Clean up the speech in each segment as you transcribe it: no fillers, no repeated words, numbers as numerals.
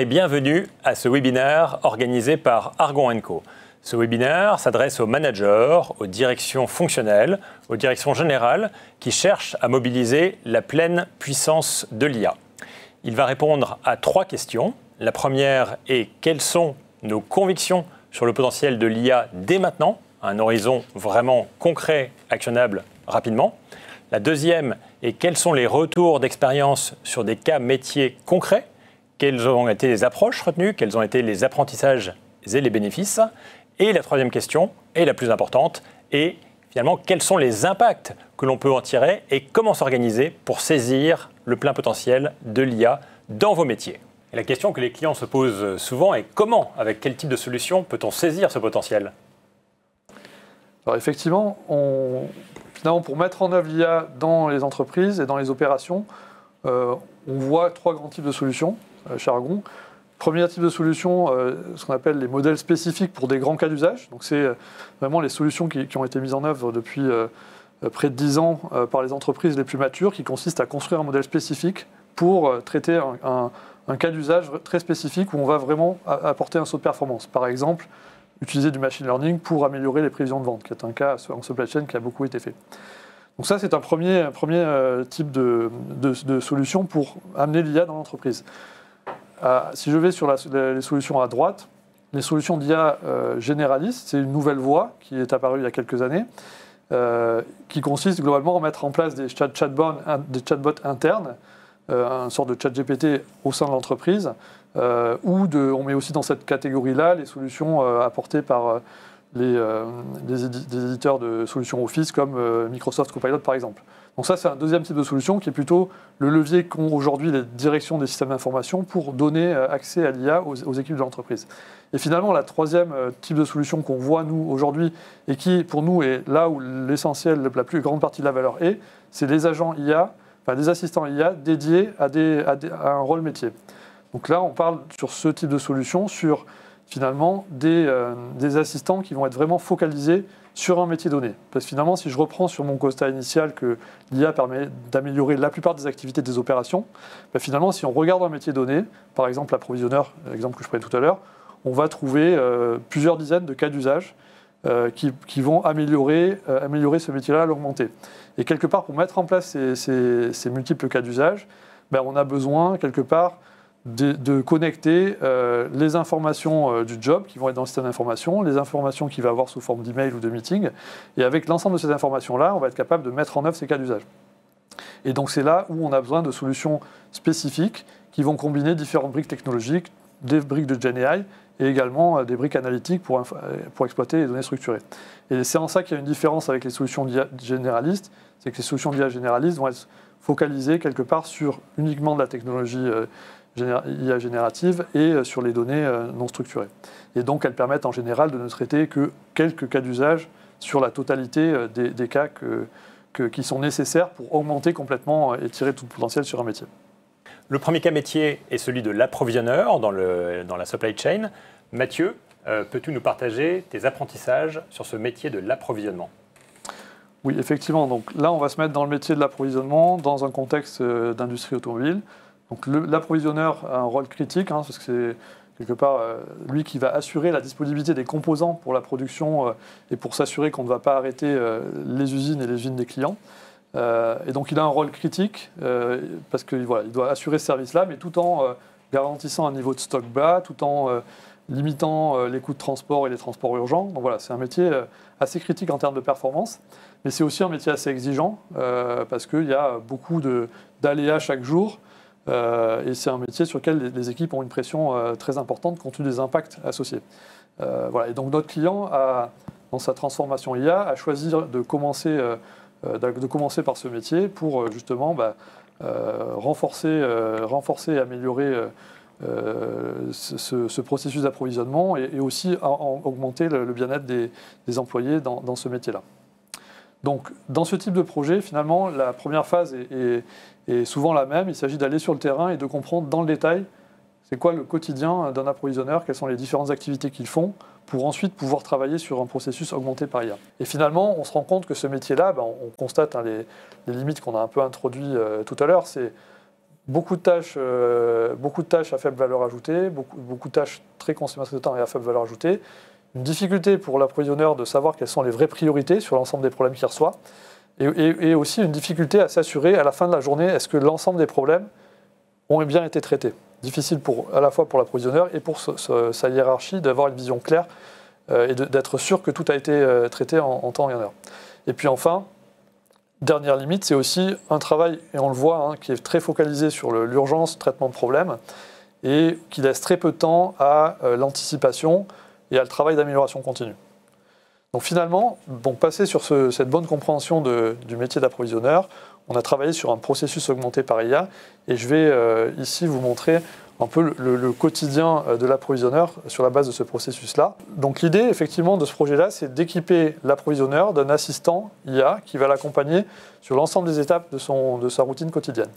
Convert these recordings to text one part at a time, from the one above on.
et bienvenue à ce webinaire organisé par Argon & Co. Ce webinaire s'adresse aux managers, aux directions fonctionnelles, aux directions générales qui cherchent à mobiliser la pleine puissance de l'IA. Il va répondre à 3 questions. La première est quelles sont nos convictions sur le potentiel de l'IA dès maintenant, à un horizon vraiment concret, actionnable rapidement. La deuxième est quels sont les retours d'expérience sur des cas métiers concrets, quelles ont été les approches retenues, quels ont été les apprentissages et les bénéfices. Et la troisième question, et la plus importante, est finalement quels sont les impacts que l'on peut en tirer et comment s'organiser pour saisir le plein potentiel de l'IA dans vos métiers. Et la question que les clients se posent souvent est comment, avec quel type de solution peut-on saisir ce potentiel? Alors effectivement, finalement, pour mettre en œuvre l'IA dans les entreprises et dans les opérations, on voit 3 grands types de solutions chez Argon. Premier type de solution, ce qu'on appelle les modèles spécifiques pour des grands cas d'usage. Donc c'est vraiment les solutions qui ont été mises en œuvre depuis près de 10 ans par les entreprises les plus matures, qui consistent à construire un modèle spécifique pour traiter un cas d'usage très spécifique où on va vraiment apporter un saut de performance. Par exemple, utiliser du machine learning pour améliorer les prévisions de vente, qui est un cas en supply chain qui a beaucoup été fait. Donc ça, c'est un premier type de solution pour amener l'IA dans l'entreprise. Si je vais sur les solutions à droite, les solutions d'IA généralistes, c'est une nouvelle voie qui est apparue il y a quelques années, qui consiste globalement à mettre en place des chatbots internes, une sorte de chat GPT au sein de l'entreprise, on met aussi dans cette catégorie-là les solutions apportées par des éditeurs de solutions Office comme Microsoft Copilot par exemple. Donc ça, c'est un deuxième type de solution qui est plutôt le levier qu'ont aujourd'hui les directions des systèmes d'information pour donner accès à l'IA aux équipes de l'entreprise. Et finalement, la troisième type de solution qu'on voit nous aujourd'hui et qui pour nous est là où l'essentiel, la plus grande partie de la valeur est, c'est les agents IA, enfin des assistants IA dédiés à un rôle métier. Donc là, on parle sur ce type de solution, sur finalement des assistants qui vont être vraiment focalisés sur un métier donné. Parce que finalement, si je reprends sur mon constat initial que l'IA permet d'améliorer la plupart des activités des opérations, finalement, si on regarde un métier donné, par exemple l'approvisionneur, l'exemple que je prenais tout à l'heure, on va trouver plusieurs dizaines de cas d'usage qui vont améliorer ce métier-là, l'augmenter. Et quelque part, pour mettre en place ces multiples cas d'usage, on a besoin, quelque part, de connecter les informations du job qui vont être dans le système d'information, les informations qu'il va avoir sous forme d'email ou de meeting, et avec l'ensemble de ces informations-là, on va être capable de mettre en œuvre ces cas d'usage. Et donc c'est là où on a besoin de solutions spécifiques qui vont combiner différentes briques technologiques, des briques de GenAI et également des briques analytiques pour exploiter les données structurées. Et c'est en ça qu'il y a une différence avec les solutions d'IA généralistes, c'est que les solutions d'IA généralistes vont être focalisées quelque part sur uniquement de la technologie IA générative et sur les données non structurées. Et donc elles permettent en général de ne traiter que quelques cas d'usage sur la totalité des cas qui sont nécessaires pour augmenter complètement et tirer tout le potentiel sur un métier. Le premier cas métier est celui de l'approvisionneur dans la supply chain. Mathieu, peux-tu nous partager tes apprentissages sur ce métier de l'approvisionnement? Oui, effectivement. Donc là, on va se mettre dans le métier de l'approvisionnement dans un contexte d'industrie automobile. Donc l'approvisionneur a un rôle critique, parce que c'est quelque part lui qui va assurer la disponibilité des composants pour la production et pour s'assurer qu'on ne va pas arrêter les usines et les usines des clients. Et donc il a un rôle critique parce qu'il doit assurer ce service-là, mais tout en garantissant un niveau de stock bas, tout en limitant les coûts de transport et les transports urgents. Donc voilà, c'est un métier assez critique en termes de performance, mais c'est aussi un métier assez exigeant parce qu'il y a beaucoup d'aléas chaque jour. Et c'est un métier sur lequel les équipes ont une pression très importante compte tenu des impacts associés. Et donc notre client, dans sa transformation IA, a choisi de commencer par ce métier pour justement renforcer et améliorer ce processus d'approvisionnement et aussi augmenter le bien-être des employés dans ce métier-là. Donc, dans ce type de projet, finalement, la première phase est souvent la même. Il s'agit d'aller sur le terrain et de comprendre dans le détail c'est quoi le quotidien d'un approvisionneur, quelles sont les différentes activités qu'ils font, pour ensuite pouvoir travailler sur un processus augmenté par IA. Et finalement, on se rend compte que ce métier-là, on constate les limites qu'on a un peu introduites tout à l'heure. C'est beaucoup de tâches à faible valeur ajoutée, beaucoup de tâches très consommatrices de temps et à faible valeur ajoutée. Une difficulté pour l'approvisionneur de savoir quelles sont les vraies priorités sur l'ensemble des problèmes qu'il reçoit. Et aussi une difficulté à s'assurer à la fin de la journée, est-ce que l'ensemble des problèmes ont bien été traités. Difficile à la fois pour l'approvisionneur et pour sa hiérarchie d'avoir une vision claire et d'être sûr que tout a été traité en temps et en heure. Et puis enfin, dernière limite, c'est aussi un travail, et on le voit, qui est très focalisé sur l'urgence, traitement de problèmes, et qui laisse très peu de temps à l'anticipation et à le travail d'amélioration continue. Donc finalement, passé sur cette bonne compréhension du métier d'approvisionneur, on a travaillé sur un processus augmenté par IA, et je vais ici vous montrer un peu le quotidien de l'approvisionneur sur la base de ce processus-là. Donc l'idée, effectivement, de ce projet-là, c'est d'équiper l'approvisionneur d'un assistant IA qui va l'accompagner sur l'ensemble des étapes de sa routine quotidienne.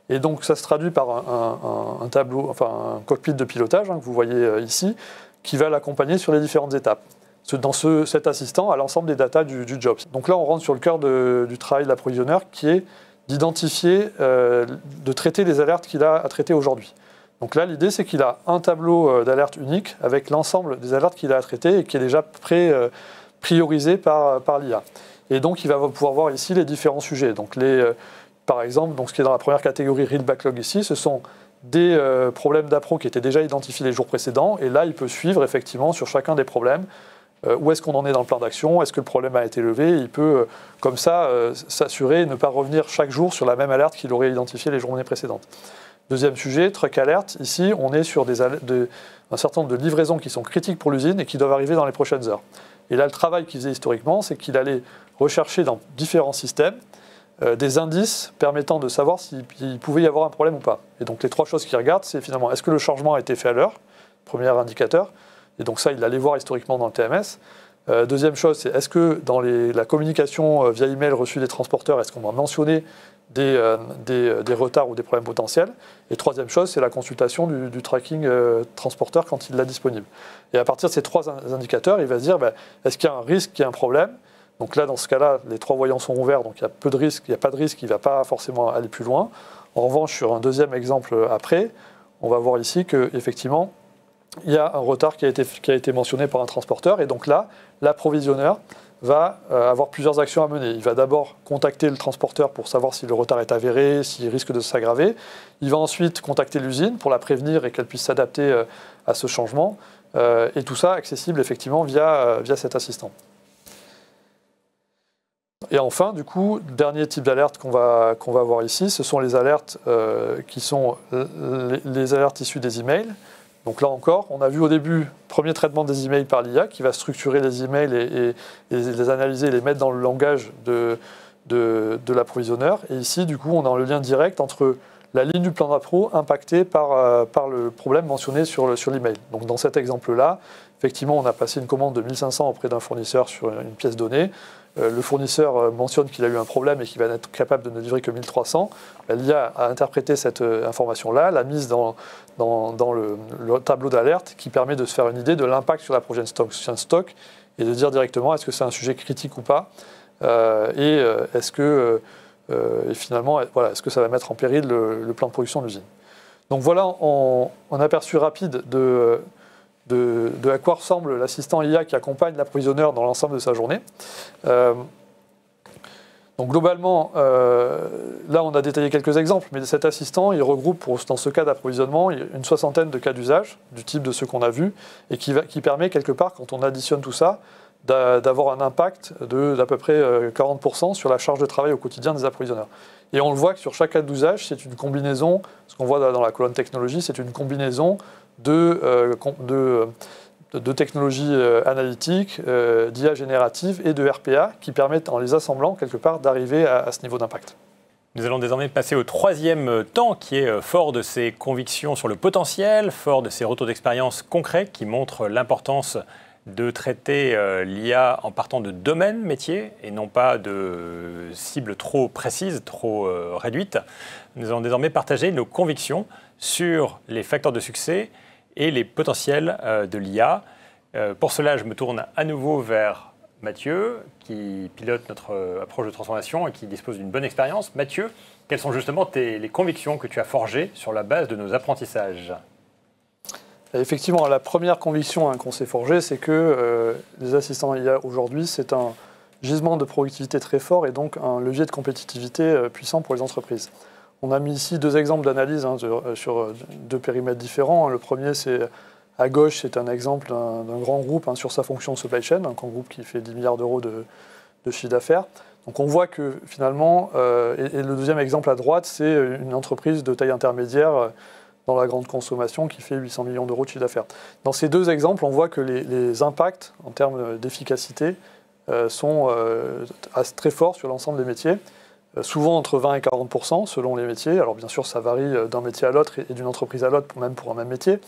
Et donc ça se traduit par un tableau, enfin un cockpit de pilotage, que vous voyez ici, qui va l'accompagner sur les différentes étapes. Dans cet assistant à l'ensemble des datas du job. Donc là, on rentre sur le cœur du travail de l'approvisionneur, qui est d'identifier, de traiter les alertes qu'il a à traiter aujourd'hui. Donc là, l'idée, c'est qu'il a un tableau d'alerte unique avec l'ensemble des alertes qu'il a à traiter et qui est déjà priorisé par l'IA. Et donc, il va pouvoir voir ici les différents sujets. Donc, par exemple, ce qui est dans la première catégorie Real Backlog ici, ce sont des problèmes d'appro qui étaient déjà identifiés les jours précédents. Et là, il peut suivre effectivement sur chacun des problèmes où est-ce qu'on en est dans le plan d'action, est-ce que le problème a été levé. Il peut, comme ça, s'assurer et ne pas revenir chaque jour sur la même alerte qu'il aurait identifiée les journées précédentes. Deuxième sujet, Truck Alert. Ici, on est sur un certain nombre de livraisons qui sont critiques pour l'usine et qui doivent arriver dans les prochaines heures. Et là, le travail qu'il faisait historiquement, c'est qu'il allait rechercher dans différents systèmes des indices permettant de savoir s'il pouvait y avoir un problème ou pas. Et donc, les trois choses qu'il regarde, c'est finalement, est-ce que le changement a été fait à l'heure? Premier indicateur. Et donc ça, il allait voir historiquement dans le TMS. Deuxième chose, c'est est-ce que dans la communication via email reçue des transporteurs, est-ce qu'on va mentionner des retards ou des problèmes potentiels? Et troisième chose, c'est la consultation du tracking transporteur quand il l'a disponible. Et à partir de ces trois indicateurs, il va se dire, est-ce qu'il y a un risque, qu'il y a un problème? Donc là, dans ce cas-là, les trois voyants sont ouverts, donc il y a peu de risques, il n'y a pas de risque, il ne va pas forcément aller plus loin. En revanche, sur un deuxième exemple après, on va voir ici qu'effectivement, il y a un retard qui a été mentionné par un transporteur. Et donc là, l'approvisionneur va avoir plusieurs actions à mener. Il va d'abord contacter le transporteur pour savoir si le retard est avéré, s'il risque de s'aggraver. Il va ensuite contacter l'usine pour la prévenir et qu'elle puisse s'adapter à ce changement. Et tout ça accessible effectivement via cet assistant. Et enfin, du coup, dernier type d'alerte qu'on va voir ici, ce sont les alertes qui sont les alertes issues des emails. Donc là encore, on a vu au début, premier traitement des emails par l'IA qui va structurer les emails et les analyser, les mettre dans le langage de l'approvisionneur. Et ici, du coup, on a le lien direct entre la ligne du plan d'appro impactée par le problème mentionné sur l'email. Donc dans cet exemple-là, effectivement, on a passé une commande de 1500 auprès d'un fournisseur sur une pièce donnée. Le fournisseur mentionne qu'il a eu un problème et qu'il va être capable de ne livrer que 1300. L'IA a interprété cette information-là, l'a mise dans le tableau d'alerte qui permet de se faire une idée de l'impact sur la prochaine stock et de dire directement est-ce que c'est un sujet critique ou pas est-ce que finalement est-ce que ça va mettre en péril le plan de production de l'usine. Donc voilà un aperçu rapide de à quoi ressemble l'assistant IA qui accompagne l'approvisionneur dans l'ensemble de sa journée. Donc globalement, là on a détaillé quelques exemples, mais cet assistant, il regroupe dans ce cas d'approvisionnement une soixantaine de cas d'usage, du type de ceux qu'on a vus, et qui permet quelque part, quand on additionne tout ça, d'avoir un impact d'à peu près 40% sur la charge de travail au quotidien des approvisionneurs. Et on le voit que sur chaque cas d'usage, c'est une combinaison, ce qu'on voit dans la colonne technologie, c'est une combinaison de technologies analytiques, d'IA générative et de RPA qui permettent, en les assemblant quelque part, d'arriver à ce niveau d'impact. Nous allons désormais passer au troisième temps qui est fort de ses convictions sur le potentiel, fort de ses retours d'expérience concrets qui montrent l'importance de traiter l'IA en partant de domaines métiers et non pas de cibles trop précises, trop réduites. Nous allons désormais partager nos convictions sur les facteurs de succès et les potentiels de l'IA. Pour cela, je me tourne à nouveau vers Mathieu, qui pilote notre approche de transformation et qui dispose d'une bonne expérience. Mathieu, quelles sont justement les convictions que tu as forgées sur la base de nos apprentissages ? Effectivement, la première conviction qu'on s'est forgée, c'est que les assistants IA aujourd'hui, c'est un gisement de productivité très fort et donc un levier de compétitivité puissant pour les entreprises. On a mis ici 2 exemples d'analyse sur 2 périmètres différents. Le premier, c'est à gauche, c'est un exemple d'un grand groupe sur sa fonction supply chain, un grand groupe qui fait 10 milliards d'euros de chiffre d'affaires. Donc on voit que finalement, et le deuxième exemple à droite, c'est une entreprise de taille intermédiaire dans la grande consommation qui fait 800 millions d'euros de chiffre d'affaires. Dans ces 2 exemples, on voit que les impacts en termes d'efficacité sont très forts sur l'ensemble des métiers, souvent entre 20 et 40% selon les métiers. Alors bien sûr, ça varie d'un métier à l'autre et d'une entreprise à l'autre, même pour un même métier.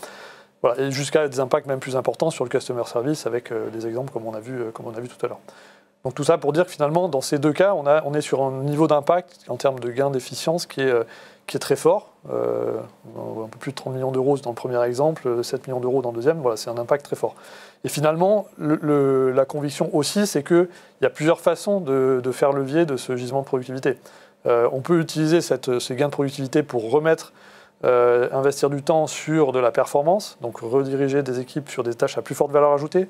Voilà, et jusqu'à des impacts même plus importants sur le customer service avec des exemples comme on a vu tout à l'heure. Donc tout ça pour dire que finalement, dans ces 2 cas, on est sur un niveau d'impact en termes de gain d'efficience qui est très fort. Un peu plus de 30 millions d'euros dans le premier exemple, 7 millions d'euros dans le deuxième. Voilà, c'est un impact très fort. Et finalement, la conviction aussi, c'est qu'il y a plusieurs façons de faire levier de ce gisement de productivité. On peut utiliser ces gains de productivité pour investir du temps sur de la performance, donc rediriger des équipes sur des tâches à plus forte valeur ajoutée,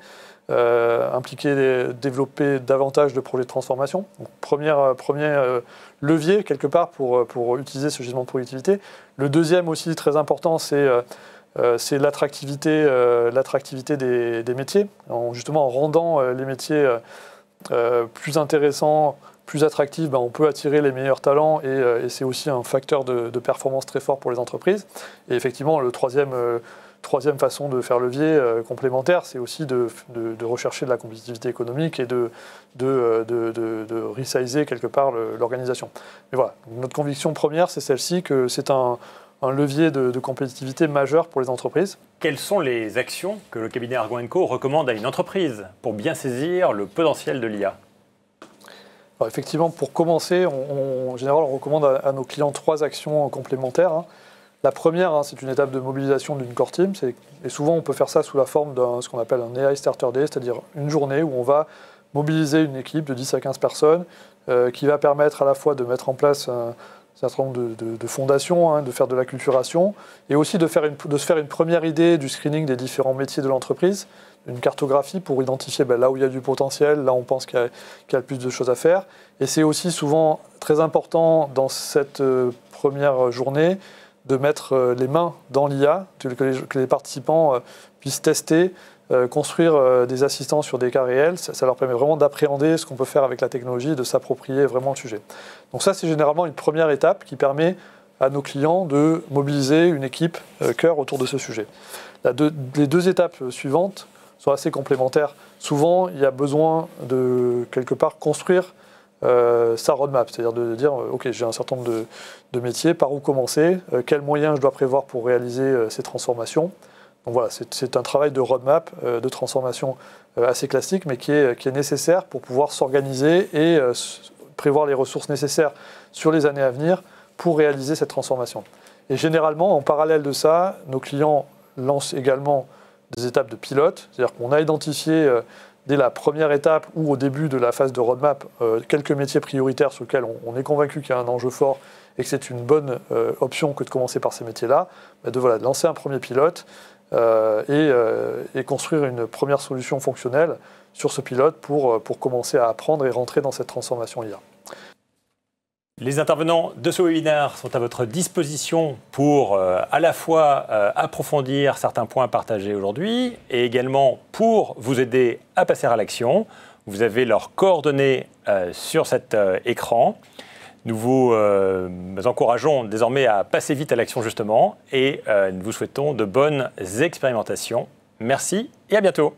développer davantage de projets de transformation. Donc, premier levier, quelque part, pour utiliser ce gisement de productivité. Le deuxième aussi, très important, c'est l'attractivité des métiers, justement en rendant les métiers plus intéressants, plus attractifs, on peut attirer les meilleurs talents et c'est aussi un facteur de performance très fort pour les entreprises. Et effectivement, le troisième façon de faire levier complémentaire, c'est aussi de rechercher de la compétitivité économique et de resizer quelque part l'organisation. Mais voilà, notre conviction première, c'est celle-ci, que c'est un levier de compétitivité majeur pour les entreprises. Quelles sont les actions que le cabinet Argan & Co recommande à une entreprise pour bien saisir le potentiel de l'IA ? Alors effectivement, pour commencer, en général, on recommande à nos clients 3 actions complémentaires. La première, c'est une étape de mobilisation d'une core team. Et souvent, on peut faire ça sous la forme de ce qu'on appelle un AI Starter Day, c'est-à-dire une journée où on va mobiliser une équipe de 10 à 15 personnes qui va permettre à la fois de mettre en place un certain nombre de fondations, de faire de l'acculturation, et aussi de se faire une première idée du screening des différents métiers de l'entreprise, une cartographie pour identifier là où il y a du potentiel, là où on pense qu'il y a le plus de choses à faire. Et c'est aussi souvent très important dans cette première journée de mettre les mains dans l'IA, que les participants puissent tester, construire des assistants sur des cas réels. Ça leur permet vraiment d'appréhender ce qu'on peut faire avec la technologie et de s'approprier vraiment le sujet. Donc ça, c'est généralement une première étape qui permet à nos clients de mobiliser une équipe cœur autour de ce sujet. Les 2 étapes suivantes sont assez complémentaires. Souvent, il y a besoin de, quelque part, construire sa roadmap, c'est-à-dire de dire ok, j'ai un certain nombre de métiers, par où commencer, quels moyens je dois prévoir pour réaliser ces transformations. Donc voilà, c'est un travail de roadmap, de transformation assez classique, mais qui est nécessaire pour pouvoir s'organiser et prévoir les ressources nécessaires sur les années à venir pour réaliser cette transformation. Et généralement, en parallèle de ça, nos clients lancent également des étapes de pilote, c'est-à-dire qu'on a identifié dès la première étape ou au début de la phase de roadmap quelques métiers prioritaires sur lesquels on est convaincu qu'il y a un enjeu fort et que c'est une bonne option que de commencer par ces métiers-là, de lancer un premier pilote et construire une première solution fonctionnelle sur ce pilote pour commencer à apprendre et rentrer dans cette transformation IA. Les intervenants de ce webinaire sont à votre disposition pour à la fois approfondir certains points partagés aujourd'hui et également pour vous aider à passer à l'action. Vous avez leurs coordonnées sur cet écran. Nous vous encourageons désormais à passer vite à l'action justement et nous vous souhaitons de bonnes expérimentations. Merci et à bientôt.